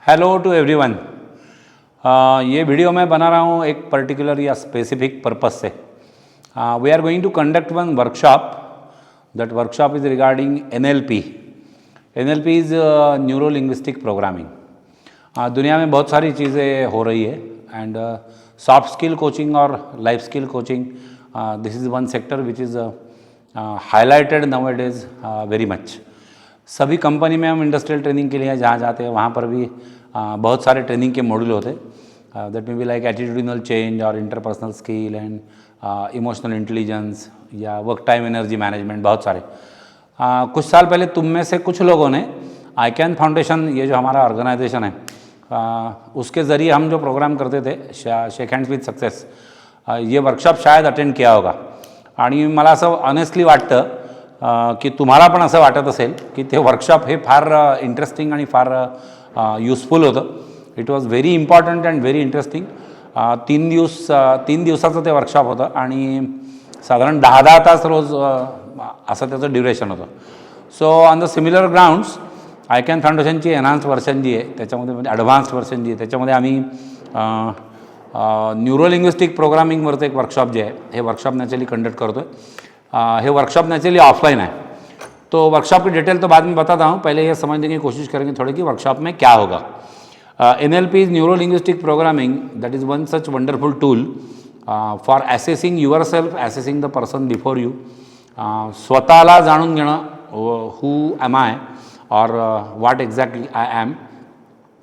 Hello to everyone. ये video मैं बना रहा हूँ एक पर्टिकुलर या स्पेसिफिक पर्पस से। We are going to conduct one workshop. That workshop is regarding NLP। NLP is neuro linguistic programming. दुनिया में बहुत सारी चीज़ें हो रही है एंड सॉफ्ट स्किल कोचिंग और life skill coaching, this is one sector which is highlighted now it is very much. सभी कंपनी में हम इंडस्ट्रियल ट्रेनिंग के लिए जहाँ जाते हैं वहाँ पर भी बहुत सारे ट्रेनिंग के मॉड्यूल होते हैं। That may be like attitudinal change और interpersonal skill and emotional intelligence या वर्क टाइम एनर्जी मैनेजमेंट, बहुत सारे। कुछ साल पहले तुम में से कुछ लोगों ने आईकैन फाउंडेशन, ये जो हमारा ऑर्गेनाइजेशन है, उसके ज़रिए हम जो प्रोग्राम करते थे शेक हँड्स विथ सक्सेस, ये वर्कशॉप शायद अटेंड किया होगा। आणि मला असं ऑनेस्टली वाटतं की तुम्हाला पण असं वाटत असेल की ते वर्कशॉप हे फार इंटरेस्टिंग आणि फार यूजफुल होतं. It was very important and very interesting. 3 दिवसाचं ते वर्कशॉप होतं आणि साधारण 10 तास रोज असं त्याचं ड्युरेशन होतं. So on the similar grounds ICAN फाउंडेशनची एनहान्स्ड वर्जन जी आहे त्याच्यामध्ये, म्हणजे ॲडव्हान्स्ड वर्जन जी आहे त्याच्यामध्ये आम्ही न्यूरो लिंग्विस्टिक प्रोग्रामिंगवरचं एक वर्कशॉप जे आहे हे वर्कशॉप नॅचरली कंडक्ट करतो है. ये वर्कशॉप नेचुरली ऑफलाइन है, तो वर्कशॉप की डिटेल तो बाद में बताता हूँ. पहले ये समझने की कोशिश करेंगे थोड़ी कि वर्कशॉप में क्या होगा. NLP is neuro linguistic programming. That is one such wonderful tool for assessing your self, assessing the person before you. स्वतःला जाणून घेणं, हू ॲम आय और व्हॉट एक्झॅक्टली आय ॲम,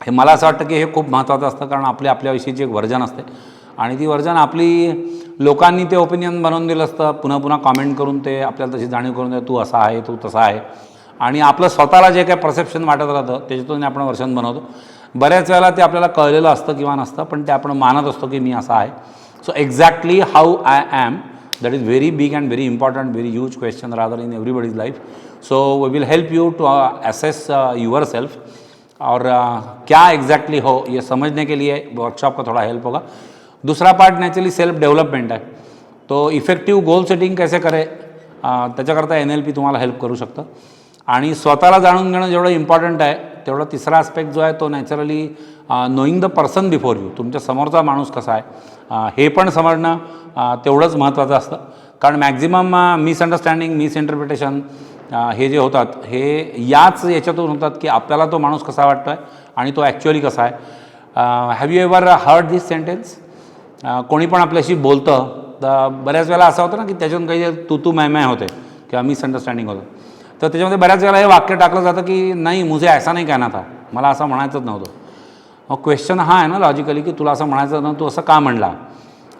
हे मला असं वाटतं की हे खूप महत्त्वाचं असतं. कारण आपल्याविषयीची एक वर्जन असते आणि ती वर्जन आपली लोकांनी ते ओपिनियन बनवून दिलं असतं, पुन्हा पुन्हा कॉमेंट करून ते आपल्याला तशी जाणीव करून दे, तू असा आहे, तू तसा आहे. आणि आपलं स्वतःला जे काही परसेप्शन वाटत राहतं त्याच्यातून आपण वर्जन बनवतो. बऱ्याच वेळेला ते आपल्याला कळलेलं असतं किंवा नसतं, पण ते आपण मानत असतो की मी असा आहे. So exactly how I am, that is very big and very important, very huge question rather in everybody's life. So we will help you to assess yourself और क्या एग्जैक्टली हो ये समझने के लिए वर्कशॉप का थोड़ा हेल्प होगा. दूसरा पार्ट नेचुरली सेल्फ डेव्हलपमेंट आहे. तो इफेक्टिव्ह गोल सेटिंग कैसे करे त्याच्याकरता NLP तुम्हाला हेल्प करू शकतं. आणि स्वतःला जाणून घेणं जेवढं इम्पॉर्टंट आहे तेवढं तिसरा आस्पेक्ट जो आहे तो naturally knowing the person before you, तुमच्या समोरचा माणूस कसा आहे हे पण समजणं तेवढंच महत्त्वाचं असतं. कारण मॅक्झिमम मिसअंडरस्टँडिंग, मिसइंटरप्रिटेशन हे जे होतात हे याच याच्यातून होतात की आपल्याला तो माणूस कसा वाटतो आहे आणि तो ॲक्च्युअली कसा आहे. Have you ever heard this sentence? कोणी पण आपल्याशी बोलतं तर बऱ्याच वेळेला असं होतं ना की त्याच्यातून काही तू मॅ होते किंवा मिसअंडरस्टँडिंग होतं. तर त्याच्यामध्ये बऱ्याच वेळेला हे वाक्य टाकलं जातं की नाही, मुझे ऐसा नाही कहना था, मला असं म्हणायचंच नव्हतं. मग क्वेश्चन हा आहे ना लॉजिकली की तुला असं म्हणायचं नव्हतं, तू असं का म्हणला?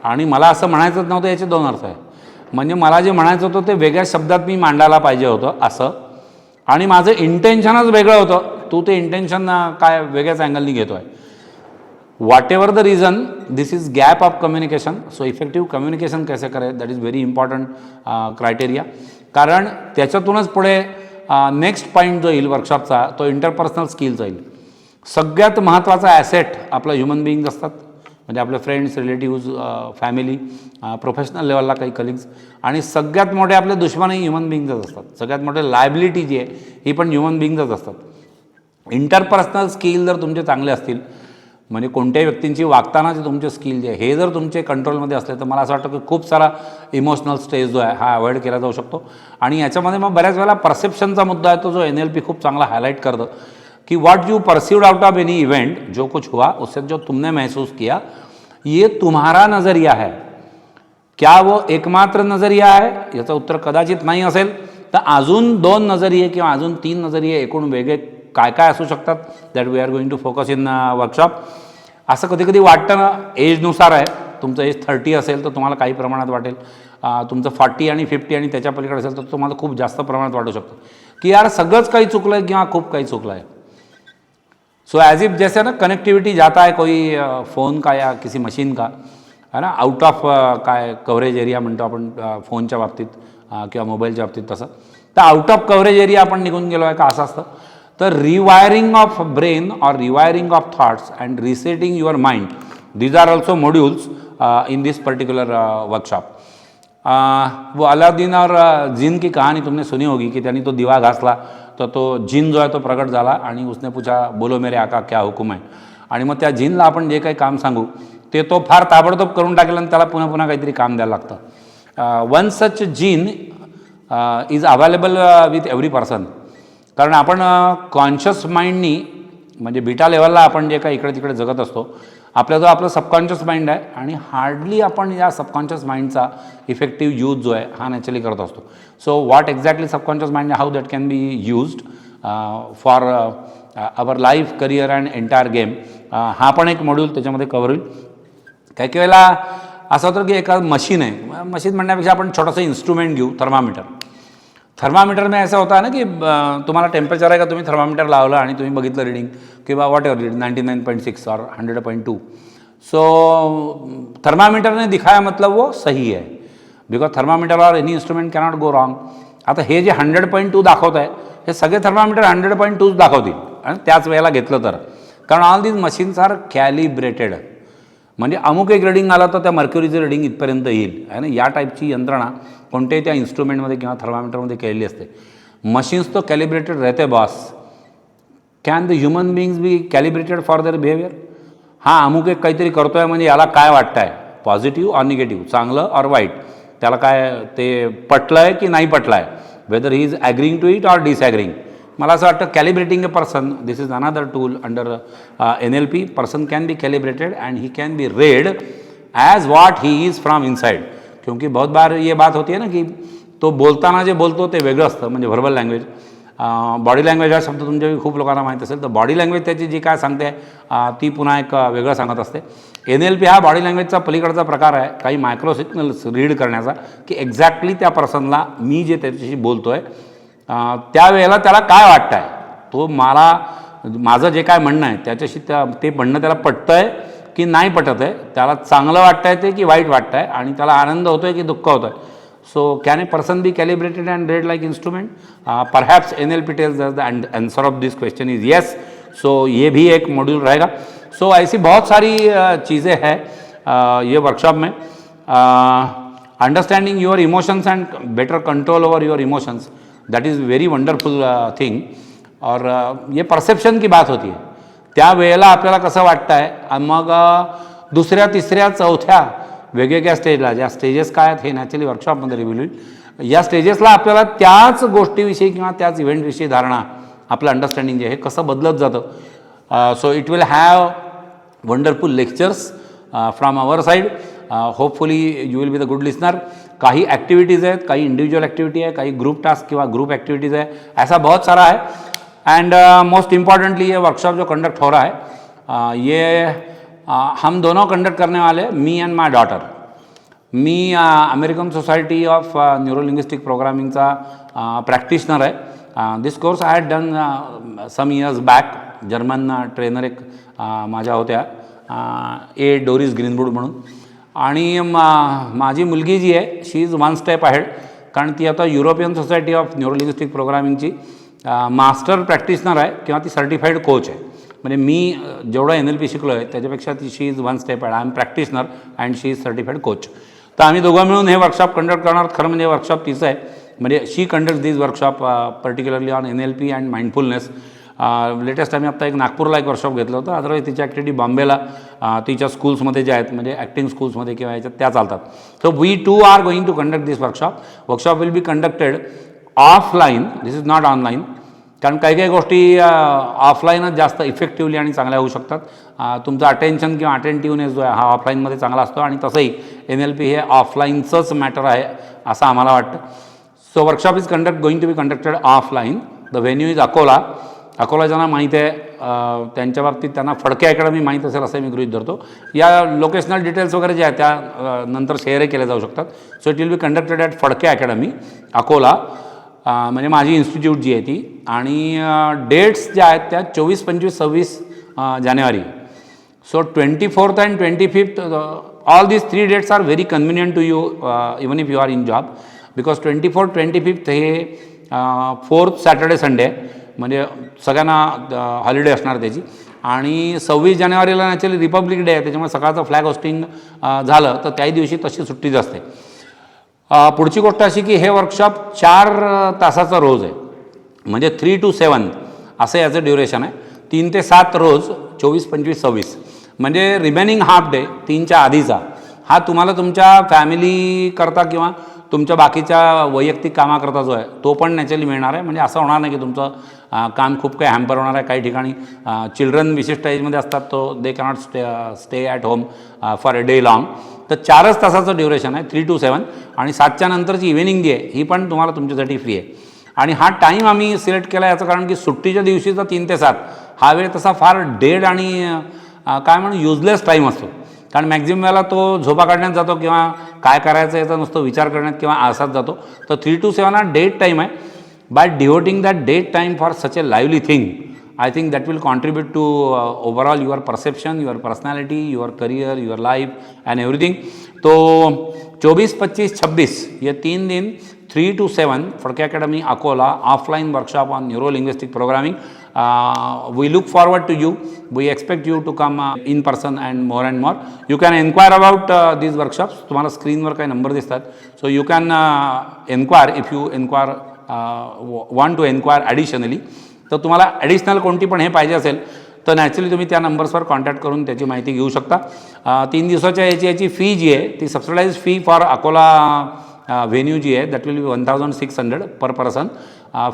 आणि मला असं म्हणायचंच नव्हतं याचे 2 अर्थ आहे. म्हणजे मला जे म्हणायचं होतं ते वेगळ्या शब्दात मी मांडायला पाहिजे होतं असं, आणि माझं इंटेन्शनच वेगळं होतं, तू ते इंटेन्शन काय वेगळ्याच अँगलनी घेतो आहे. whatever the reason, this is gap of communication. So effective communication कैसे करें, that is very important criteria. कारण त्याच्यातूनच पुढे नेक्स्ट पॉईंट जो येईल वर्कशॉपचा तो इंटरपर्सनल स्किल्स येईल. सगळ्यात महत्त्वाचा ॲसेट आपलं ह्युमन बिईंग्ज असतात, म्हणजे आपले फ्रेंड्स, रिलेटिव्ज, फॅमिली, प्रोफेशनल लेवलला काही कलिग्स, आणि सगळ्यात मोठे आपले दुश्मनही ह्युमन बिईंग्जच असतात. सगळ्यात मोठे लायबिलिटी जी आहे ही पण ह्युमन बिईंग्जच असतात. इंटरपर्सनल स्किल जर तुमचे चांगले असतील, म्हणजे कोणत्याही व्यक्तींची वागतानाचे तुमचे स्किल जे हे जर तुमचे कंट्रोलमध्ये असले तर मला असं वाटतं की खूप सारा इमोशनल स्टेज जो आहे हा अवॉइड केला जाऊ शकतो. आणि याच्यामध्ये मग बऱ्याच वेळेला परसेप्शनचा मुद्दा आहे तो जो NLP खूप चांगला हायलाइट करतं कि what you perceived out of any event, जो कुछ हुआ उससे जो तुमने महसूस किया ये तुम्हारा नज़रिया है. क्या वो एकमात्र नज़रिया है? याचं उत्तर कदाचित नाही असेल तर अजून 2 नजरिये किंवा अजून 3 नजरिये एकूण वेगळे काय काय असू शकतात. That we are going to focus in workshop. असं कधी कधी वाटतं ना, एजनुसार आहे. तुमचं एज 30 असेल तर तुम्हाला काही प्रमाणात वाटेल, तुमचं 40 आणि 50 आणि त्याच्या पलीकडे असेल तर तुम्हाला खूप जास्त प्रमाणात वाटू शकतं की यार सगळंच काही चुकलं आहे किंवा खूप काही चुकलं आहे. सो ॲज इफ जैसे ना कनेक्टिविटी जाता है कोई फ़ोन का या किसी मशीन का, है ना, आउट ऑफ काय कव्हरेज एरिया म्हणतो आपण फोनच्या बाबतीत किंवा मोबाईलच्या बाबतीत, तसं तर आउट ऑफ कव्हरेज एरिया आपण निघून गेलो आहे का असं असतं. तर रिवायरिंग ऑफ ब्रेन और rewiring of thoughts and resetting your mind, these are also modules in this particular workshop. वो अलाउद्दीन और जिन की कहानी तुमने सुनी होगी कि त्यांनी तो दिवा घासला तर तो जिन जो आहे तो प्रगट झाला आणि उसने पूछा बोलो मेरे आका क्या हुकुम आहे. आणि मग त्या जिनला आपण जे काही काम सांगू ते तो फार ताबडतोब करून टाकेल आणि त्याला पुन्हा पुन्हा काहीतरी काम द्यायला लागतं. One such jinn is available with every person. कारण आपण कॉन्शियस माइंडनी म्हणजे बीटा लेवलला आपण जे काही इकडे तिकडे जगत असतो आपल्याजवळ आपलं सबकॉन्शियस माइंड आहे आणि हार्डली आपण या सबकॉन्शियस माइंडचा इफेक्टिव्ह यूज जो आहे हा नॅचरली करत असतो. So what exactly subconscious mind how that can be used for our life career and entire game हा पण एक मॉड्यूल त्याच्यामध्ये कव्हर होईल. काही काही वेळेला असं होतं की एका मशीन आहे, मशीन म्हणण्यापेक्षा आपण छोटंसं इन्स्ट्रुमेंट घेऊ, थर्मामीटर. थर्मामीटर में ऐसा होता है ना कि तुम्हाला टेम्परेचर आहे का तुम्ही थर्मामीटर लावलं आणि तुम्ही बघितलं रीडिंग किंवा वॉट एवर रीडिंग 99.6 और 100.2. सो थर्मामीटर ने दिखाया मतलब वो सही है बिकॉज थर्मामीटर और any instrument cannot go wrong. आता हे जे 100.2 दाखवत आहे हे सगळे थर्मामीटर 100.2 दाखवतील आणि त्याच वेळेला घेतलं तर. कारण all these machines are calibrated. म्हणजे अमुक एक रिडिंग आलं तर त्या मर्क्युरीचं रिडिंग इथपर्यंत येईल आहे ना. या टाईपची यंत्रणा कोणत्याही त्या इन्स्ट्रुमेंटमध्ये किंवा थर्मामीटरमध्ये केलेली असते. मशीन्स तो कॅलिब्रेटेड रहते boss. Can the human beings be calibrated for their behaviour. हा अमुक एक काहीतरी करतो आहे म्हणजे याला काय वाटतं आहे, पॉझिटिव्ह ऑर निगेटिव्ह, चांगलं और वाईट, त्याला काय ते पटलं आहे की नाही पटलं आहे, whether he is agreeing to it or disagreeing. मला असं वाटतं calibrating a person this is another tool under NLP. Person can be calibrated and he can be read as what he is from inside. क्योंकि बहुत बार ये बात होती है ना की तो बोलताना जे बोलतो ते वेगळं असतं, म्हणजे व्हर्बल लँग्वेज. बॉडी लँग्वेज हा शब्द तुमच्या खूप लोकांना माहीत असेल. तर बॉडी लँग्वेज त्याची जी काय सांगते ती पुन्हा एक वेगळं सांगत असते. NLP हा बॉडी लँग्वेजचा पलीकडचा प्रकार आहे काही मायक्रो सिग्नल्स रीड करण्याचा की एक्झॅक्टली त्या पर्सनला मी जे त्याच्याशी बोलतो आहे त्यावेळेला त्याला काय वाटतं आहे, तो मला माझं जे काय म्हणणं आहे त्याच्याशी ते म्हणणं त्याला पटतं आहे की नाही पटत आहे, त्याला चांगलं वाटतं आहे ते की वाईट वाटतं आहे आणि त्याला आनंद होतो आहे की दुःख होतं आहे. So can a person be calibrated and read like instrument? Perhaps NLP tells the answer of this question is yes. So ये भी एक मॉड्यूल रहेगा. सो ऐसी बहुत सारी चीज़ें हैं ये वर्कशॉप में. Understanding your emotions end better control over your emotions, that is very wonderful thing. और ये परसेप्शन की बात होती है. त्या वेळेला आपल्याला कसं वाटतं आहे, मग दुसऱ्या तिसऱ्या चौथ्या वेगवेगळ्या स्टेजला, ज्या स्टेजेस काय आहेत हे नॅचरली वर्कशॉपमध्ये रिव्हील होईल. या स्टेजेसला आपल्याला त्याच गोष्टीविषयी किंवा त्याच इव्हेंटविषयी धारणा, आपलं अंडरस्टँडिंग जे हे कसं बदलत जातं. So it will have wonderful lectures from our side. Hopefully you will be the good listener. काही ॲक्टिव्हिटीज़ आहेत, काही इंडिव्हिज्युअल ॲक्टिव्हिटी आहे, काही ग्रुप टास्क किंवा ग्रुप एक्टिविटीज़ है, ऐसा बहुत सारा है. एंड मोस्ट इम्पॉर्टेंटली ये वर्कशॉप जो कंडक्ट हो रहा है ये हम दोनों कंडक्ट करने वाले, मी एंड माय डॉटर. मी अमेरिकन सोसायटी ऑफ न्यूरोलिंग्विस्टिक प्रोग्रामिंगचा प्रॅक्टिशनर आहे. This course I had done some years back. German trainer एक माझ्या होत्या ए डोरिस ग्रीनवूड म्हणून. आणि माझी मुलगी जी आहे she is one step ahead, कारण ती आता युरोपियन सोसायटी ऑफ न्यूरोलिंग्विस्टिक प्रोग्रामिंगची मास्टर प्रॅक्टिशनर आहे किंवा ती सर्टिफाईड कोच आहे. म्हणजे मी जेवढं NLP शिकलो आहे त्याच्यापेक्षा ती she is one step ahead. I am practitioner and she is certified coach. तर आम्ही दोघं मिळून हे वर्कशॉप कंडक्ट करणार. खरं म्हणजे वर्कशॉप तिचं आहे, म्हणजे she conduct this workshop particularly on NLP and mindfulness. Latest आम्ही आत्ता एक नागपूरला एक वर्कशॉप घेतलं होतं. अदरवाईज तिच्या ॲक्टिव्हिटी बॉम्बेला तिच्या स्कूल्समध्ये ज्या आहेत, म्हणजे ॲक्टिंग स्कूल्समध्ये किंवा याच्यात त्या चालतात. So we too are going to conduct this workshop. Workshop will be conducted offline, this is not online. कारण काही काही गोष्टी ऑफलाईनच जास्त इफेक्टिव्हली आणि चांगल्या होऊ शकतात. तुमचं अटेन्शन किंवा अटेंटिव्हनेस जो आहे हा ऑफलाईनमध्ये चांगला असतो आणि तसंही NLP हे ऑफलाईनचंच मॅटर आहे असं आम्हाला वाटतं. So workshop is going to be conducted offline. The venue is Akola. Akola ज्यांना माहीत आहे त्यांच्या बाबतीत त्यांना फडके अकॅडमी माहीत असेल असं मी गृहीत धरतो. या लोकेशनल डिटेल्स वगैरे जे आहेत त्या नंतर शेअरही केल्या जाऊ शकतात. So it will be conducted at Phadke academy Akola, म्हणजे माझी इन्स्टिट्यूट जी आहे ती. आणि डेट्स ज्या आहेत त्या 24, 25, 26 जानेवारी. So 24th and 25th all these 3 dates are very convenient to you even if you are in job, because 24th, 25th हे 4th सॅटर्डे संडे म्हणजे सगळ्यांना हॉलिडे असणार त्याची. आणि 26 जानेवारीला नॅचरली रिपब्लिक डे आहे, त्याच्यामुळे सकाळचं फ्लॅग होस्टिंग झालं तर त्याही दिवशी तशी सुट्टीच असते. पुढची गोष्ट अशी की हे वर्कशॉप 4 तासाचा रोज आहे. म्हणजे 3 to 7 असं याचं ड्युरेशन आहे. 3 ते 7 रोज 24, 25, 26 म्हणजे रिमेनिंग हाफ डे 3च्या आधीचा हा तुम्हाला तुमच्या फॅमिली करता किंवा तुमच्या बाकीच्या वैयक्तिक कामाकरता जो आहे तो पण नॅचरली मिळणार आहे. म्हणजे असं होणार नाही की तुमचं काम खूप काही हॅम्पर होणार आहे. काही ठिकाणी चिल्ड्रन विशिष्ट एजमध्ये असतात, तो दे cannot stay at home for a day long. तर 4च तासाचं ड्युरेशन आहे 3 to 7 आणि 7च्या नंतरची इव्हिनिंग जी आहे ही पण तुम्हाला तुमच्यासाठी फ्री आहे. आणि हा टाईम आम्ही सिलेक्ट केला याचं कारण की सुट्टीच्या दिवशीचा 3 ते 7 हा वेळ तसा फार डेड आणि काय म्हणून युजलेस टाईम असतो. कारण मॅक्झिमम वेळेला तो झोपा काढण्यात जातो किंवा काय करायचं याचा नुसतं विचार करण्यात किंवा आळसात जातो. तर 3 to 7 हा डेट टाईम आहे. By devoting that date time for such a lively thing, I think that will contribute to overall your perception, your personality, your career, your life and everything. तो 24, 25, 26 ये 3 दिन 3 to 7 Phadke academy Akola offline workshop on neuro linguistic programming. We look forward to you. We expect you to come in person and more. You can inquire about these workshops. तुम्हाला स्क्रीनवर काही number दिसतात. So you can inquire if you want to inquire additionally. तर तुम्हाला additional कोणती पण हे पाहिजे असेल तर नॅचरली तुम्ही त्या नंबर्सवर कॉन्टॅक्ट करून त्याची माहिती घेऊ शकता. 3 दिवसाच्या याची फी जी आहे ती subsidise fee for Akola venue जी आहे that will be 1600 per person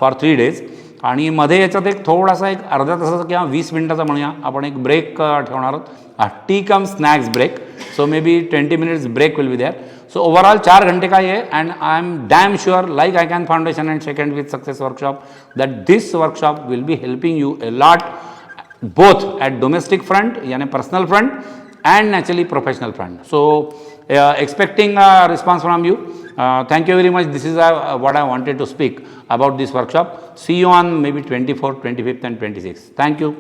for 3 days. आणि मध्ये याच्यात एक थोडासा एक अर्ध्या तासाचा किंवा 20 मिनिटाचा म्हणूया आपण एक ब्रेक ठेवणार आहोत, tea cum snacks break. So maybe 20 minutes break will be there. So overall 4 घंटे का ये, and I am damn sure like ICAN Foundation and Second with Success workshop that this workshop will be helping you a lot both at domestic front यानी personal front and naturally professional front. So expecting a response from you. Thank you very much. This is what I wanted to speak about this workshop. See you on maybe 24th, 25th and 26th. Thank you.